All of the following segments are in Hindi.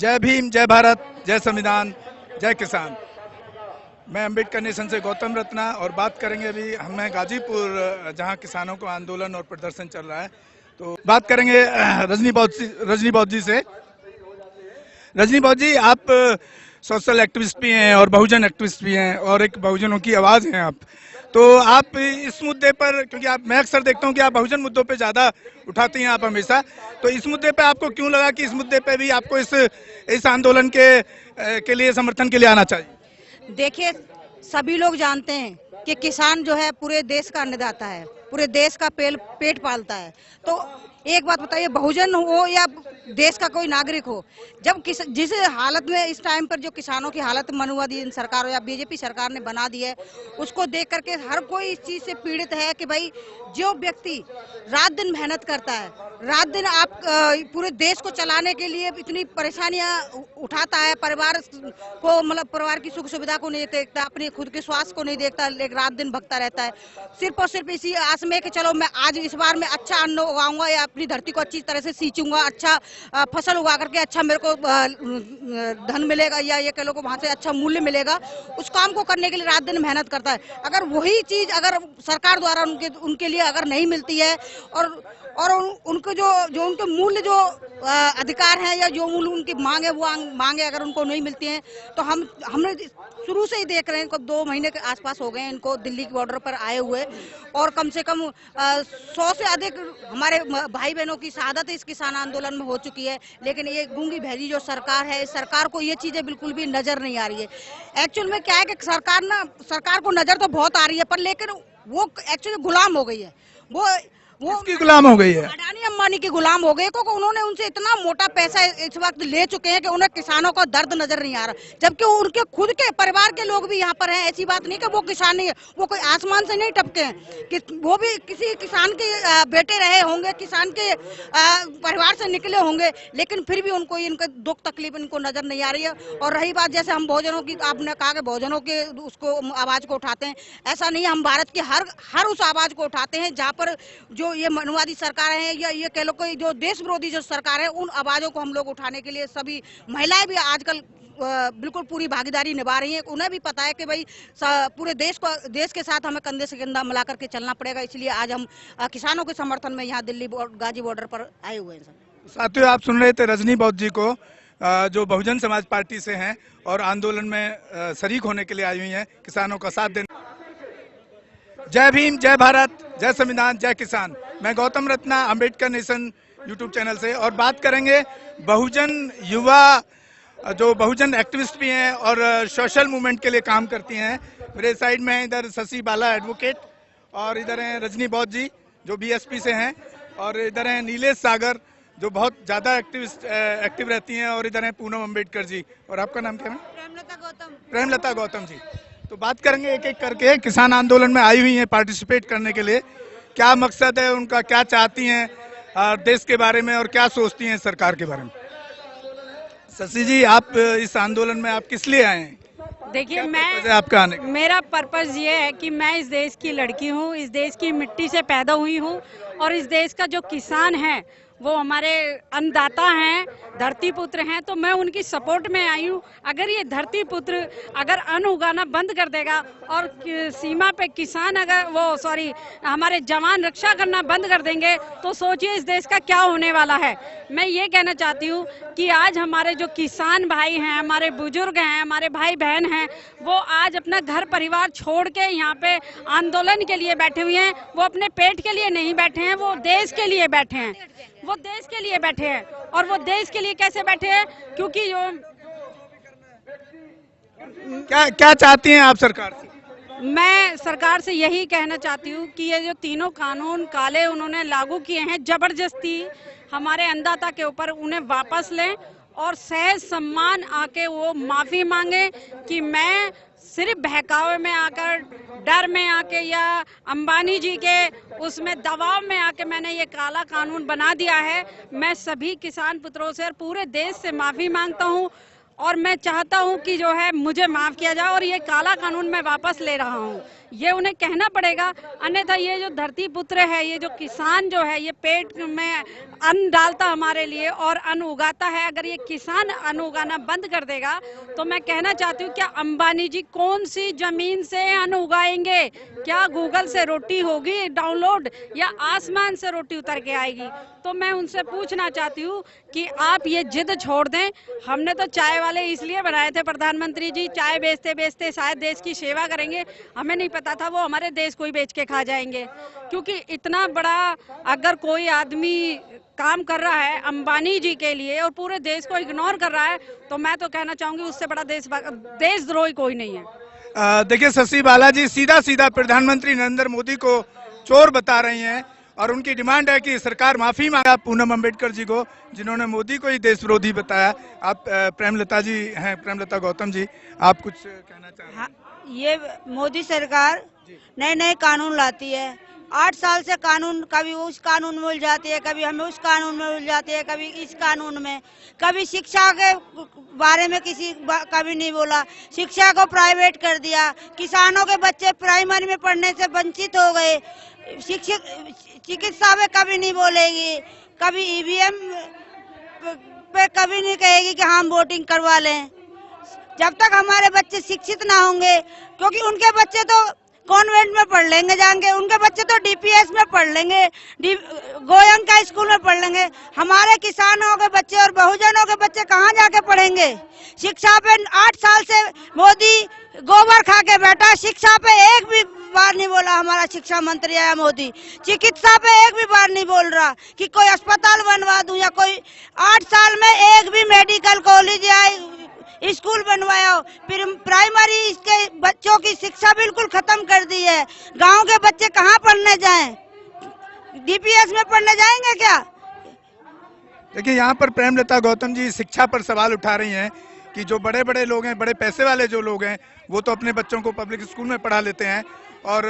जय भीम, जय भारत, जय संविधान, जय किसान। मैं अम्बेडकर नेशन से गौतम रत्ना और बात करेंगे अभी हमें गाजीपुर, जहां किसानों को आंदोलन और प्रदर्शन चल रहा है। तो बात करेंगे रजनी बौद्ध जी से। रजनी बौद्ध जी, आप सोशल एक्टिविस्ट भी हैं और बहुजन एक्टिविस्ट भी हैं और एक बहुजनों की आवाज़ हैं आप। तो आप इस मुद्दे पर, क्योंकि मैं अक्सर देखता हूं कि आप बहुजन मुद्दों पे ज़्यादा उठाती हैं आप हमेशा, तो इस मुद्दे पे आपको क्यों लगा कि इस मुद्दे पे भी आपको इस आंदोलन के लिए समर्थन के लिए आना चाहिए? देखिए, सभी लोग जानते हैं कि किसान जो है पूरे देश का अन्नदाता है, पूरे देश का पेट पालता है। तो एक बात बताइए, बहुजन हो या देश का कोई नागरिक हो, जब जिस हालत में इस टाइम पर जो किसानों की हालत मनुवादी सरकार या बीजेपी सरकार ने बना दी है, उसको देख करके हर कोई इस चीज से पीड़ित है कि भाई जो व्यक्ति रात दिन मेहनत करता है, रात दिन आप पूरे देश को चलाने के लिए इतनी परेशानियां उठाता है, परिवार को मतलब परिवार की सुख सुविधा को नहीं देखता, अपने खुद के स्वास्थ्य को नहीं देखता, लेकिन रात दिन भगता रहता है सिर्फ और सिर्फ इसी आस में कि चलो मैं आज इस बार मैं अच्छा अन्न उगाऊंगा या अपनी धरती को अच्छी तरह से सींचूंगा, अच्छा फसल उगा करके अच्छा मेरे को धन मिलेगा या ये कह लो वहां से अच्छा मूल्य मिलेगा। उस काम को करने के लिए रात दिन मेहनत करता है। अगर वही चीज अगर सरकार द्वारा उनके लिए अगर नहीं मिलती है और उनको जो उनके मूल्य जो अधिकार हैं या जो मूल्य उनकी मांग है वो मांगे अगर उनको नहीं मिलती हैं, तो हमने शुरू से ही देख रहे हैं, 2 महीने के आसपास हो गए इनको दिल्ली के बॉर्डर पर आए हुए, और कम से कम 100 से अधिक हमारे भाई बहनों की शहादत इस किसान आंदोलन में हो चुकी है। लेकिन ये गूंगी बहरी जो सरकार है, इस सरकार को ये चीजें बिल्कुल भी नजर नहीं आ रही है। एक्चुअल में क्या है कि सरकार को नजर तो बहुत आ रही है, पर लेकिन वो एक्चुअली गुलाम हो गई है। वो किसकी गुलाम हो गई है? अडानी अंबानी की गुलाम हो गए, क्योंकि उन्होंने उनसे इतना मोटा पैसा इस वक्त ले चुके हैं कि उन्हें किसानों का दर्द नजर नहीं आ रहा। जबकि उनके खुद के परिवार के लोग भी यहाँ पर हैं। ऐसी बात नहीं कि वो किसान नहीं है, वो कोई आसमान से नहीं टपके हैं कि वो भी किसी किसान के बेटे रहे होंगे, किसान के परिवार से निकले होंगे, लेकिन फिर भी उनको इनका दुख तकलीफ इनको नजर नहीं आ रही है। और रही बात जैसे हम बहुजनों की, आपने कहा कि बहुजनों के उसको आवाज को उठाते हैं, ऐसा नहीं है। हम भारत की हर उस आवाज को उठाते हैं जहाँ पर जो ये मनुवादी सरकार है या ये कह लो कोई जो देश विरोधी जो सरकार है, उन आवाजों को हम लोग उठाने के लिए सभी महिलाएं भी आजकल बिल्कुल पूरी भागीदारी निभा रही हैं। उन्हें भी पता है कि भाई पूरे देश के साथ हमें कंधे से कंधा मिला करके चलना पड़ेगा। इसलिए आज हम किसानों के समर्थन में यहाँ दिल्ली गाजी बॉर्डर पर आए हुए हैं। साथियों, आप सुन रहे थे रजनी बौद्ध जी को, जो बहुजन समाज पार्टी से हैं और आंदोलन में शरीक होने के लिए आई हुई हैं, किसानों का साथ देने। जय भीम, जय भारत, जय संविधान, जय किसान। मैं Gautam Ratna, Ambedkar nation YouTube channel से, और बात करेंगे बहुजन युवा, जो बहुजन एक्टिविस्ट भी हैं और सोशल मूवमेंट के लिए काम करती हैं। मेरे साइड में है इधर शशि बाला एडवोकेट, और इधर हैं रजनी बौद्ध जी जो बीएसपी से हैं, और इधर हैं नीलेश सागर जो बहुत ज़्यादा एक्टिव रहती हैं, और इधर हैं पूनम अम्बेडकर जी। और आपका नाम क्या है? प्रेमलता गौतम जी। तो बात करेंगे एक एक करके। किसान आंदोलन में आई हुई हैं पार्टिसिपेट करने के लिए, क्या मकसद है उनका, क्या चाहती हैं देश के बारे में और क्या सोचती हैं सरकार के बारे में? शशि जी, आप इस आंदोलन में आप किस लिए आए हैं? देखिए, आपका आने मेरा पर्पस ये है कि मैं इस देश की लड़की हूँ, इस देश की मिट्टी से पैदा हुई हूँ, और इस देश का जो किसान है वो हमारे अन्नदाता हैं, धरती पुत्र हैं, तो मैं उनकी सपोर्ट में आई हूँ। अगर ये धरती पुत्र अगर अन्न उगाना बंद कर देगा और सीमा पे किसान हमारे जवान रक्षा करना बंद कर देंगे, तो सोचिए इस देश का क्या होने वाला है। मैं ये कहना चाहती हूँ कि आज हमारे जो किसान भाई हैं, हमारे बुजुर्ग हैं, हमारे भाई बहन हैं, वो आज अपना घर परिवार छोड़ के यहाँ पे आंदोलन के लिए बैठे हुए हैं। वो अपने पेट के लिए नहीं बैठे हैं, वो देश के लिए बैठे हैं, वो देश के लिए बैठे हैं। और वो देश के लिए कैसे बैठे हैं? क्योंकि क्या चाहती हैं आप सरकार से? मैं सरकार से यही कहना चाहती हूँ कि ये जो तीनों कानून काले उन्होंने लागू किए हैं जबरदस्ती हमारे अन्नदाता के ऊपर, उन्हें वापस लें और सहज सम्मान आके वो माफी मांगे कि मैं सिर्फ बहकावे में आकर, डर में आके या अंबानी जी के उसमें दबाव में आके मैंने ये काला कानून बना दिया है। मैं सभी किसान पुत्रों से और पूरे देश से माफी मांगता हूँ। और मैं चाहता हूं कि जो है मुझे माफ किया जाए और ये काला कानून मैं वापस ले रहा हूं। ये उन्हें कहना पड़ेगा, अन्यथा ये जो धरती पुत्र है, ये जो किसान जो है, ये पेट में अन्न डालता हमारे लिए और अन्न उगाता है, अगर ये किसान अन्न उगाना बंद कर देगा तो मैं कहना चाहती हूँ क्या अंबानी जी कौन सी जमीन से अन्न उगाएंगे? क्या गूगल से रोटी होगी डाउनलोड या आसमान से रोटी उतर के आएगी? तो मैं उनसे पूछना चाहती हूँ कि आप ये जिद छोड़ दें। हमने तो चाय वाले इसलिए बनाए थे, प्रधानमंत्री जी चाय बेचते बेचते शायद देश की सेवा करेंगे, हमें नहीं पता था वो हमारे देश को ही बेच के खा जाएंगे। क्योंकि इतना बड़ा अगर कोई आदमी काम कर रहा है अंबानी जी के लिए और पूरे देश को इग्नोर कर रहा है, तो मैं तो कहना चाहूंगी उससे बड़ा देशद्रोही कोई नहीं है। देखिए शशि बालाजी सीधा सीधा प्रधानमंत्री नरेंद्र मोदी को चोर बता रही हैं और उनकी डिमांड है कि सरकार माफी मांगे पूनम अम्बेडकर जी को, जिन्होंने मोदी को ही देश विरोधी बताया। आप प्रेमलता जी हैं, प्रेमलता गौतम जी, आप कुछ कहना चाह रहे हैं? हाँ, ये मोदी सरकार नए नए कानून लाती है। 8 साल से कानून, कभी उस कानून में उलझाती है, कभी हमें उस कानून में उलझाती है, कभी इस कानून में, कभी शिक्षा के बारे में कभी नहीं बोला, शिक्षा को प्राइवेट कर दिया, किसानों के बच्चे प्राइमरी में पढ़ने से वंचित हो गए, चिकित्सा में कभी नहीं बोलेगी, कभी ईवीएम पे कभी नहीं कहेगी कि हम वोटिंग करवा लें। जब तक हमारे बच्चे शिक्षित ना होंगे, क्योंकि उनके बच्चे तो कॉन्वेंट में पढ़ लेंगे जाएंगे, उनके बच्चे तो डीपीएस में पढ़ लेंगे, गोयंका स्कूल में पढ़ लेंगे, हमारे किसानों के बच्चे और बहुजनों के बच्चे कहाँ जाके पढ़ेंगे? शिक्षा पे 8 साल से मोदी गोबर खा के बैठा, शिक्षा पे एक भी बार नहीं बोला हमारा शिक्षा मंत्री आया मोदी, चिकित्सा पे एक भी बार नहीं बोल रहा कि कोई अस्पताल बनवा दूं या कोई 8 साल में एक भी मेडिकल कॉलेज या स्कूल बनवाया हो। फिर प्राइमरी इसके बच्चों की शिक्षा बिल्कुल खत्म कर दी है। गांव के बच्चे कहाँ पढ़ने जाएं? डीपीएस में पढ़ने जाएंगे क्या? देखिए यहाँ पर प्रेमलता गौतम जी शिक्षा पर सवाल उठा रही हैं कि जो बड़े बड़े लोग हैं, बड़े पैसे वाले जो लोग हैं, वो तो अपने बच्चों को पब्लिक स्कूल में पढ़ा लेते हैं और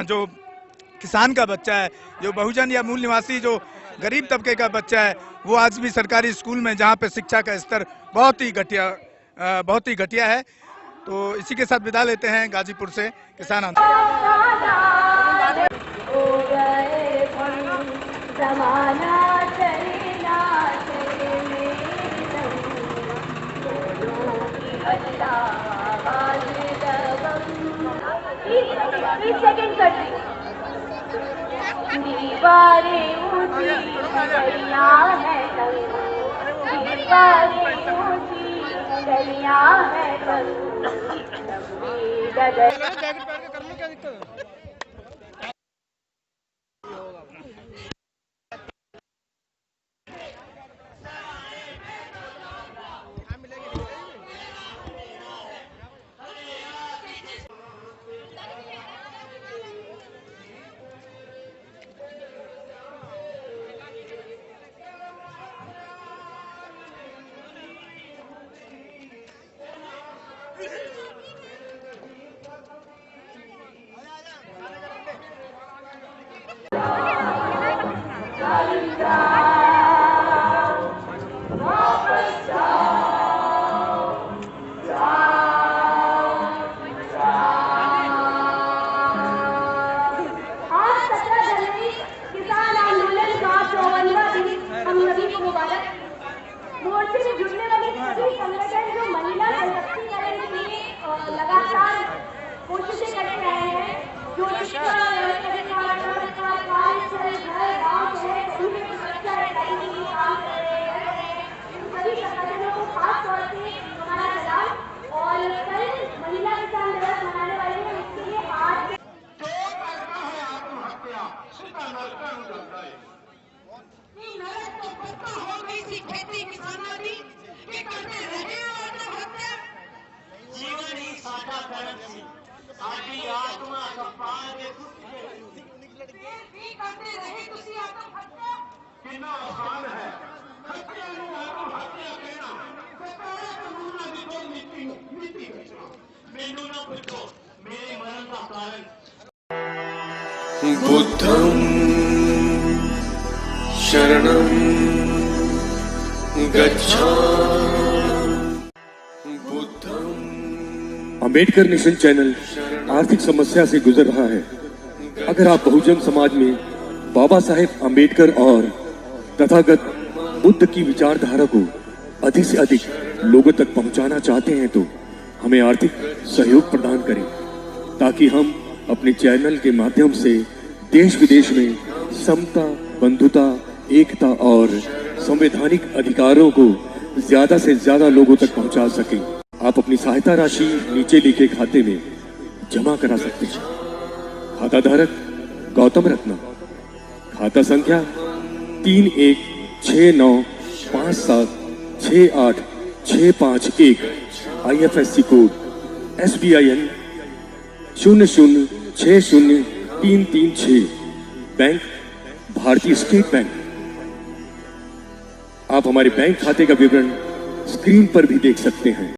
जो किसान का बच्चा है, जो बहुजन या मूल निवासी जो गरीब तबके का बच्चा है, वो आज भी सरकारी स्कूल में, जहाँ पे शिक्षा का स्तर बहुत ही घटिया है। तो इसी के साथ विदा लेते हैं गाजीपुर से किसान बुद्धं शरणं गच्छामि। अंबेडकर नेशन चैनल आर्थिक समस्या से गुजर रहा है। अगर आप बहुजन समाज में बाबा साहेब अंबेडकर और तथागत बुद्ध की विचारधारा को अधिक से अधिक लोगों तक पहुंचाना चाहते हैं तो हमें आर्थिक सहयोग प्रदान करें, ताकि हम अपने चैनल के माध्यम से देश विदेश में समता, बंधुता, एकता और संवैधानिक अधिकारों को ज्यादा से ज्यादा लोगों तक पहुंचा सकें। आप अपनी सहायता राशि नीचे लिखे खाते में जमा करा सकते हैं। खाता धारक गौतम रत्ना, खाता संख्या 316957686551, IFSC कोड SBIN 0060336, बैंक भारतीय स्टेट बैंक। आप हमारे बैंक खाते का विवरण स्क्रीन पर भी देख सकते हैं।